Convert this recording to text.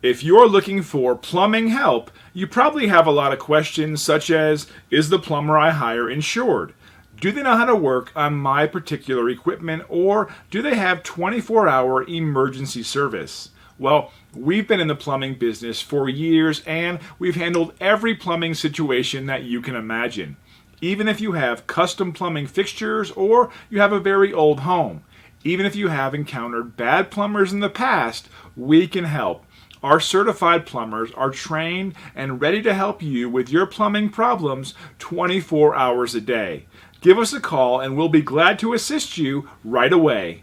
If you're looking for plumbing help, you probably have a lot of questions such as, is the plumber I hire insured? Do they know how to work on my particular equipment, or do they have 24-hour emergency service? Well, we've been in the plumbing business for years, and we've handled every plumbing situation that you can imagine. Even if you have custom plumbing fixtures or you have a very old home. Even if you have encountered bad plumbers in the past, we can help. Our certified plumbers are trained and ready to help you with your plumbing problems 24 hours a day. Give us a call and we'll be glad to assist you right away.